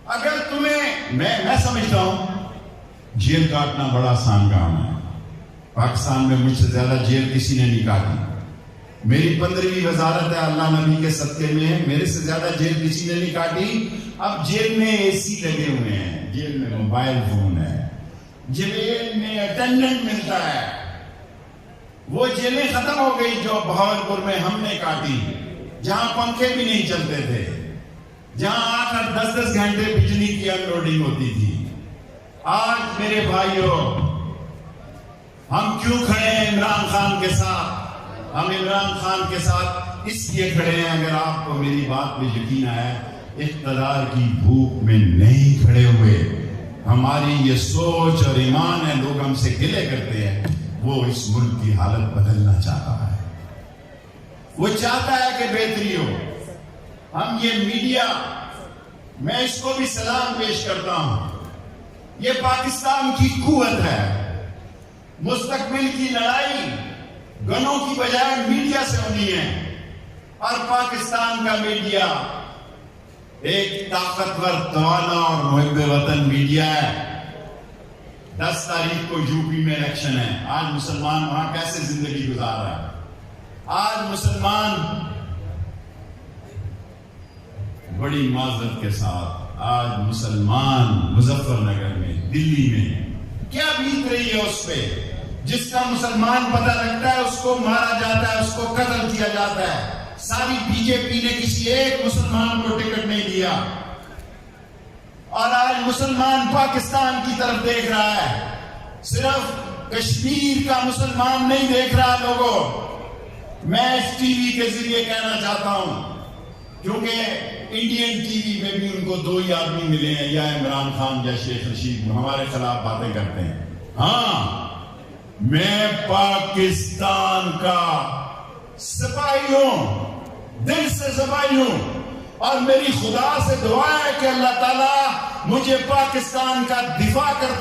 اگر تمہیں میں سمجھتا ہوں جیل کاٹنا بڑا آسان کام ہے. پاکستان میں مجھ سے زیادہ جیل کسی نے نہیں کاٹی. میری 15ویں وزارت ہے اللہ نبی کے صدقے میں, میرے سے زیادہ جیل کسی نے نہیں کاٹی. اب جیل میں اے سی لگے ہوئے ہیں, جیل میں موبائل فون ہے, جیل میں اٹینڈنٹ ملتا ہے. وہ جیلیں ختم ہو گئی جو بہاولپور میں ہم نے کاٹی, جہاں پنکھے بھی نہیں چلتے تھے, جہاں 8-10 گھنٹے بجلی کی انلوڈنگ ہوتی تھی. آج میرے بھائیوں, ہم کیوں کھڑے ہیں عمران خان کے ساتھ؟ ہم عمران خان کے ساتھ اس لیے کھڑے ہیں, اگر آپ کو میری بات پہ یقین ہے, اقتدار کی بھوک میں نہیں کھڑے ہوئے. ہماری یہ سوچ اور ایمان ہے, لوگ ہم سے گلے کرتے ہیں. وہ اس ملک کی حالت بدلنا چاہتا ہے, وہ چاہتا ہے کہ بہتری ہو. ہم یہ میڈیا, میں اس کو بھی سلام پیش کرتا ہوں. یہ پاکستان کی قوت ہے. مستقبل کی لڑائی گنوں کی بجائے میڈیا سے ہونی ہے, اور پاکستان کا میڈیا ایک طاقتور, توانا اور محب وطن میڈیا ہے. 10 تاریخ کو یو پی میں الیکشن ہے. آج مسلمان وہاں کیسے زندگی گزار رہا ہے؟ آج مسلمان بڑی معذرت کے ساتھ, آج مسلمان مظفر نگر میں, دلی میں کیا بیت رہی ہے اس پہ؟ جس کا مسلمان پتہ لگتا ہے اس کو مارا جاتا ہے, اس کو قتل کیا جاتا ہے. ساری بی جے پی نے کسی ایک مسلمان کو ٹکٹ نہیں دیا, اور آج مسلمان پاکستان کی طرف دیکھ رہا ہے. صرف کشمیر کا مسلمان نہیں دیکھ رہا. لوگوں, میں اس ٹی وی کے ذریعے کہنا چاہتا ہوں, کیونکہ انڈین ٹی وی میں بھی ان کو 2 ہی آدمی ملے ہیں, یا عمران خان یا شیخ رشید, ہمارے خلاف باتیں کرتے ہیں. ہاں, میں پاکستان کا سپاہی ہوں, دل سے سپاہی ہوں, اور میری خدا سے دعا ہے کہ اللہ تعالیٰ مجھے پاکستان کا دفاع کرتا